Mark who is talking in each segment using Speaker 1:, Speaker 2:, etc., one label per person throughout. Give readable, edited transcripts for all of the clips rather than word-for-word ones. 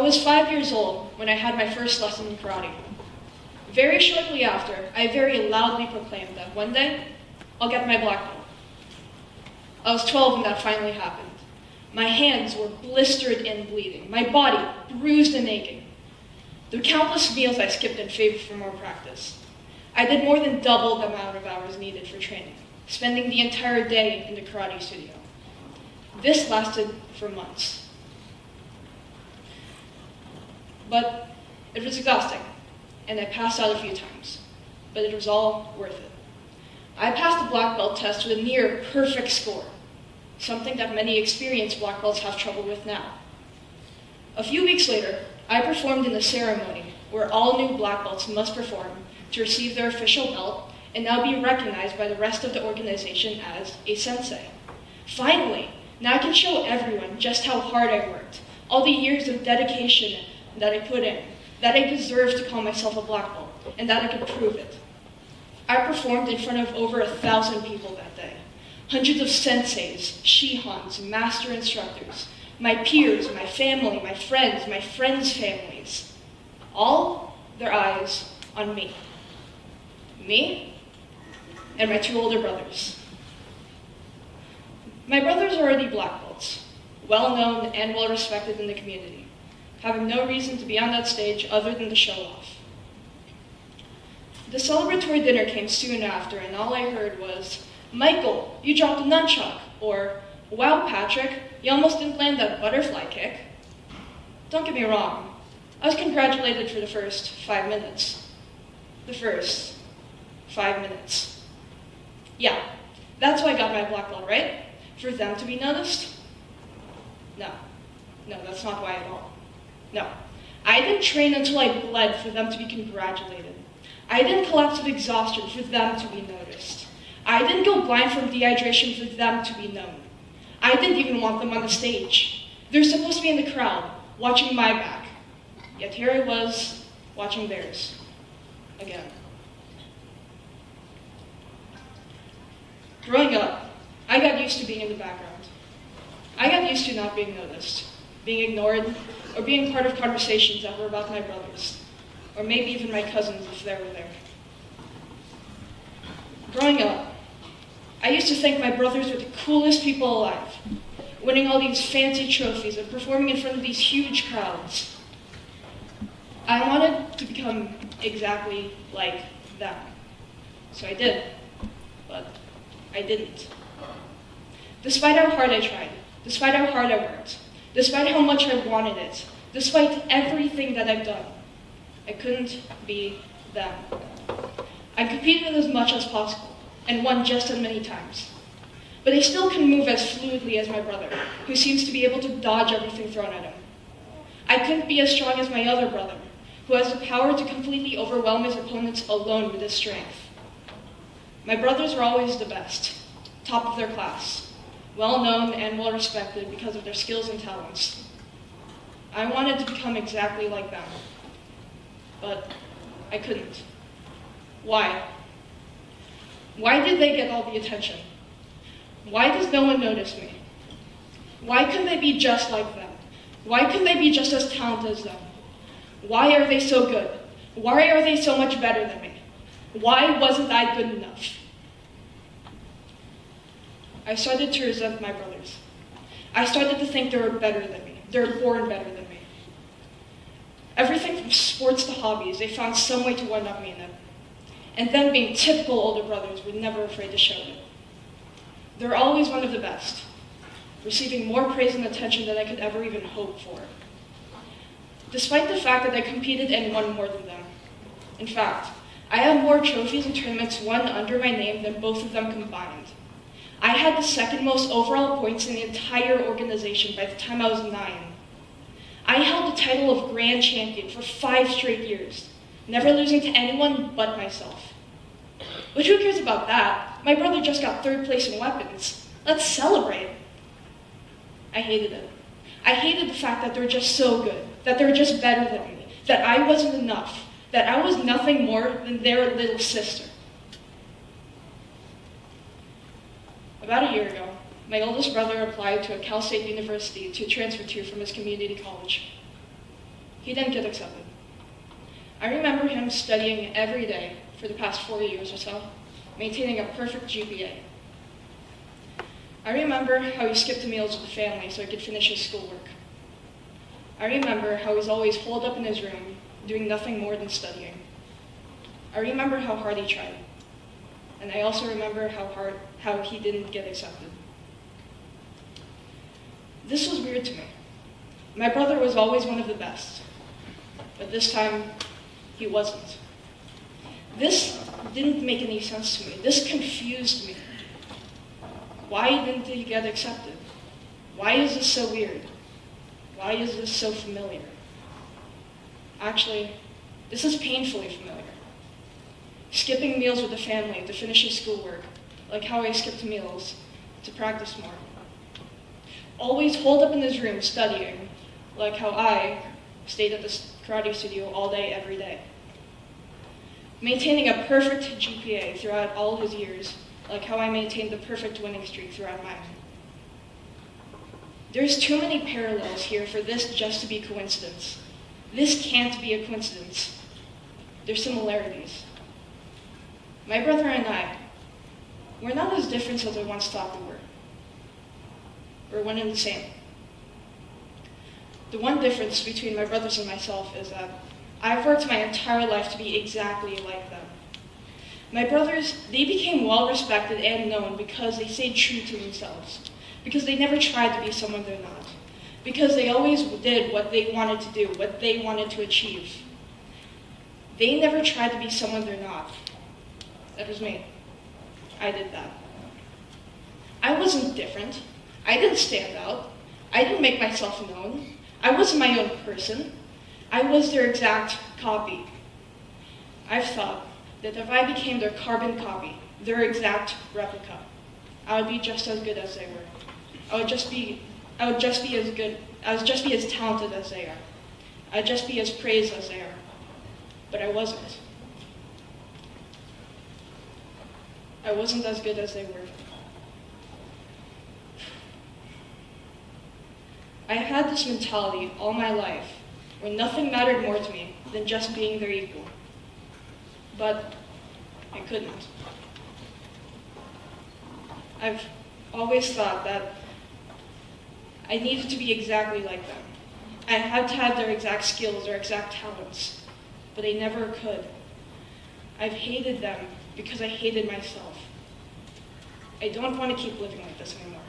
Speaker 1: was 5 years old when I had my first lesson in karate. Very shortly after, I very loudly proclaimed that one day, I'll get my black belt. I was 12 when that finally happened. My hands were blistered and bleeding, my body bruised and aching. Through countless meals I skipped in favor for more practice. I did more than double the amount of hours needed for training, spending the entire day in the karate studio. This lasted for months. But it was exhausting, and I passed out a few times, but it was all worth it. I passed the black belt test with a near perfect score, something that many experienced black belts have trouble with now. A few weeks later, I performed in a ceremony where all new black belts must perform to receive their official belt and now be recognized by the rest of the organization as a sensei. Finally, now I can show everyone just how hard I worked, all the years of dedication that I put in, that I deserve to call myself a black belt, and that I could prove it. I performed in front of over 1,000 people that day. Hundreds of senseis, shihans, master instructors, my peers, my family, my friends' families. All their eyes on me. Me and my 2 older brothers. My brothers are already black belts, well known and well respected in the community, having no reason to be on that stage other than to show off. The celebratory dinner came soon after, and all I heard was, "Michael, you dropped a nunchuck," or, "Wow, Patrick, you almost didn't land that butterfly kick." Don't get me wrong, I was congratulated for the first 5 minutes. The first 5 minutes. Yeah, that's why I got my black belt, right? For them to be noticed? No, that's not why at all. No, I didn't train until I bled for them to be congratulated. I didn't collapse of exhaustion for them to be noticed. I didn't go blind from dehydration for them to be known. I didn't even want them on the stage. They're supposed to be in the crowd, watching my back. Yet here I was, watching theirs. Again. Growing up, I got used to being in the background. I got used to not being noticed, being ignored, or being part of conversations that were about my brothers, or maybe even my cousins if they were there. Growing up, I used to think my brothers were the coolest people alive, winning all these fancy trophies and performing in front of these huge crowds. I wanted to become exactly like them. So I did, but I didn't. Despite how hard I tried, despite how hard I worked, despite how much I wanted it, despite everything that I've done, I couldn't be them. I competed as much as possible and won just as many times. But I still couldn't move as fluidly as my brother, who seems to be able to dodge everything thrown at him. I couldn't be as strong as my other brother, who has the power to completely overwhelm his opponents alone with his strength. My brothers were always the best, top of their class, well known and well respected because of their skills and talents. I wanted to become exactly like them, but I couldn't. Why? Why did they get all the attention? Why does no one notice me? Why couldn't they be just like them? Why couldn't they be just as talented as them? Why are they so good? Why are they so much better than me? Why wasn't I good enough? I started to resent my brothers. I started to think they were better than me. They were born better than me. Everything from sports to hobbies, they found some way to one-up me in it. And them being typical older brothers were never afraid to show it. They were always one of the best, receiving more praise and attention than I could ever even hope for. Despite the fact that I competed and won more than them. In fact, I had more trophies and tournaments won under my name than both of them combined. I had the second most overall points in the entire organization by the time I was 9. I held the title of Grand Champion for 5 straight years, never losing to anyone but myself. But who cares about that? My brother just got 3rd place in weapons. Let's celebrate. I hated it. I hated the fact that they were just so good, that they were just better than me, that I wasn't enough, that I was nothing more than their little sister. About a year ago, my oldest brother applied to a Cal State University to transfer to from his community college. he didn't get accepted. I remember him studying every day for the past 4 years or so, maintaining a perfect GPA. I remember how he skipped meals with the family so he could finish his schoolwork. I remember how he was always holed up in his room, doing nothing more than studying. I remember how hard he tried. And I also remember how he didn't get accepted. This was weird to me. My brother was always one of the best, but this time he wasn't. This didn't make any sense to me. This confused me. Why didn't he get accepted? Why is this so weird? Why is this so familiar? Actually, this is painfully familiar. Skipping meals with the family to finish his schoolwork, like how I skipped meals to practice more. Always holed up in his room studying, like how I stayed at the karate studio all day, every day. Maintaining a perfect GPA throughout all his years, like how I maintained the perfect winning streak throughout mine. There's too many parallels here for this just to be coincidence. This can't be a coincidence. There's similarities. My brother and I, we're not as different as I once thought we were. We're one and the same. The one difference between my brothers and myself is that I've worked my entire life to be exactly like them. My brothers, they became well-respected and known because they stayed true to themselves, because they never tried to be someone they're not, because they always did what they wanted to do, what they wanted to achieve. They never tried to be someone they're not. That was me. I did that. I wasn't different. I didn't stand out. I didn't make myself known. I wasn't my own person. I was their exact copy. I've thought that if I became their carbon copy, their exact replica, I would be just as good as they were. I would just be as good, I would just be as talented as they are. I'd just be as praised as they are. But I wasn't. I wasn't as good as they were. I had this mentality all my life where nothing mattered more to me than just being their equal. But I couldn't. I've always thought that I needed to be exactly like them. I had to have their exact skills, their exact talents, but I never could. I've hated them because I hated myself. I don't want to keep living like this anymore.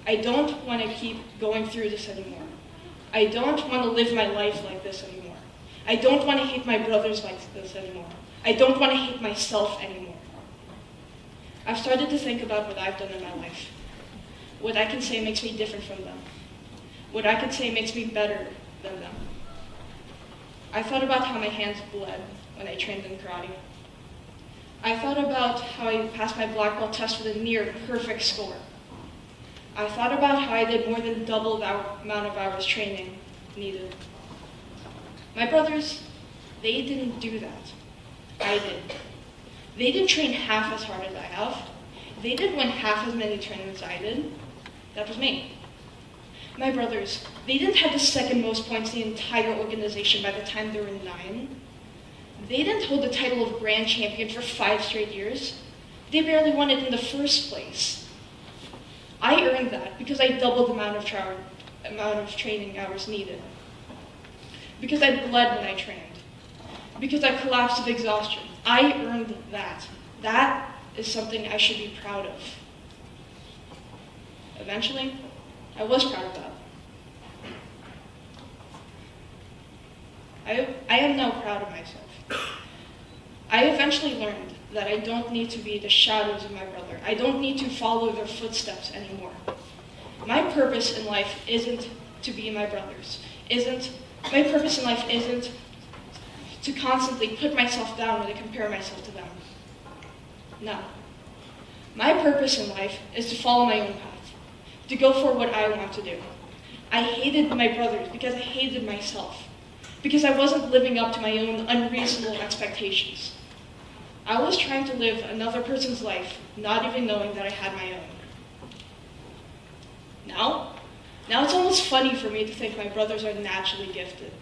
Speaker 1: I don't want to keep going through this anymore. I don't want to live my life like this anymore. I don't want to hate my brothers like this anymore. I don't want to hate myself anymore. I've started to think about what I've done in my life. What I can say makes me different from them. What I can say makes me better than them. I thought about how my hands bled when I trained in karate. I thought about how I passed my black belt test with a near perfect score. I thought about how I did more than double the amount of hours training needed. My brothers, they didn't do that. I did. They didn't train half as hard as I have. They didn't win half as many tournaments as I did. That was me. My brothers, they didn't have the second most points in the entire organization by the time they were 9. They didn't hold the title of grand champion for 5 straight years. They barely won it in the first place. I earned that because I doubled the amount of training hours needed. Because I bled when I trained. Because I collapsed of exhaustion. I earned that. That is something I should be proud of. Eventually, I was proud of that. I am now proud of myself. I eventually learned that I don't need to be the shadows of my brother. I don't need to follow their footsteps anymore. My purpose in life isn't to be my brothers. My purpose in life isn't to constantly put myself down when I compare myself to them. No. My purpose in life is to follow my own path, to go for what I want to do. I hated my brothers because I hated myself, because I wasn't living up to my own unreasonable expectations. I was trying to live another person's life, not even knowing that I had my own. Now it's almost funny for me to think my brothers are naturally gifted.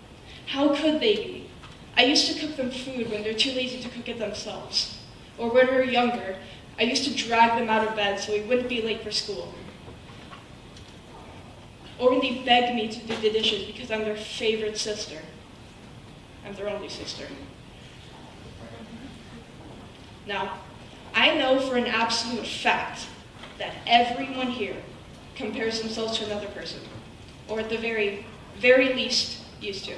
Speaker 1: How could they be? I used to cook them food when they're too lazy to cook it themselves. Or when we were younger, I used to drag them out of bed so we wouldn't be late for school. Or when they begged me to do the dishes because I'm their favorite sister. I'm their only sister. Now, I know for an absolute fact that everyone here compares themselves to another person, or at the very, very least, used to.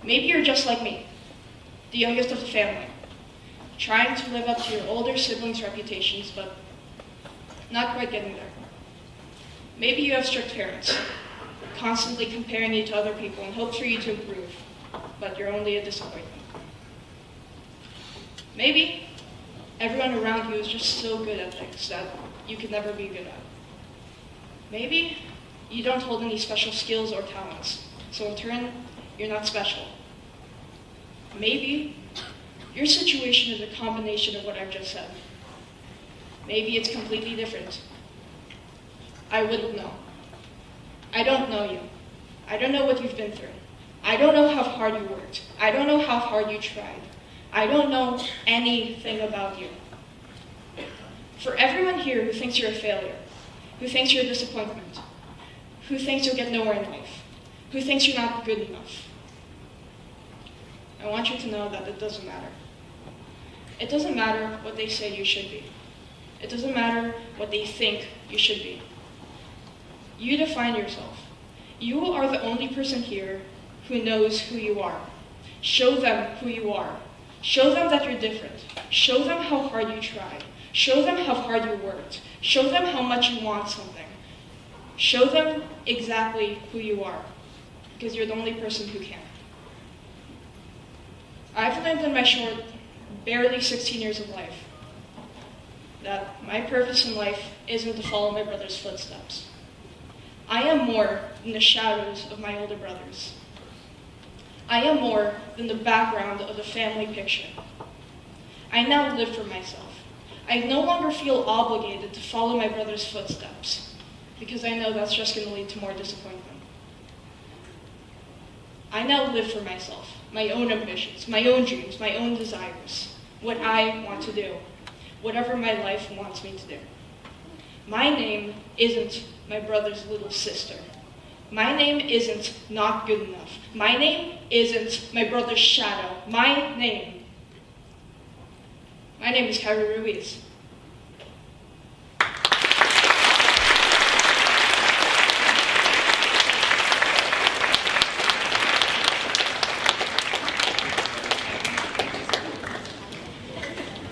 Speaker 1: Maybe you're just like me, the youngest of the family, trying to live up to your older siblings' reputations, but not quite getting there. Maybe you have strict parents, constantly comparing you to other people in hopes for you to improve, but you're only a disappointment. Maybe everyone around you is just so good at things that you could never be good at. Maybe you don't hold any special skills or talents, so in turn, you're not special. Maybe your situation is a combination of what I've just said. Maybe it's completely different. I wouldn't know. I don't know you. I don't know what you've been through. I don't know how hard you worked. I don't know how hard you tried. I don't know anything about you. For everyone here who thinks you're a failure, who thinks you're a disappointment, who thinks you'll get nowhere in life, who thinks you're not good enough, I want you to know that it doesn't matter. It doesn't matter what they say you should be. It doesn't matter what they think you should be. You define yourself. You are the only person here who knows who you are. Show them who you are. Show them that you're different. Show them how hard you tried. Show them how hard you worked. Show them how much you want something. Show them exactly who you are, because you're the only person who can. I've learned in my short, barely 16 years of life, that my purpose in life isn't to follow my brother's footsteps. I am more than the shadows of my older brothers. I am more than the background of the family picture. I now live for myself. I no longer feel obligated to follow my brother's footsteps, because I know that's just going to lead to more disappointment. I now live for myself, my own ambitions, my own dreams, my own desires, what I want to do, whatever my life wants me to do. My name isn't my brother's little sister. My name isn't not good enough. My name isn't my brother's shadow. My name is KYRA RUIZ.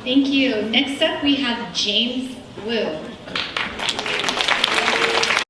Speaker 2: Thank you. Next up, we have James Wu.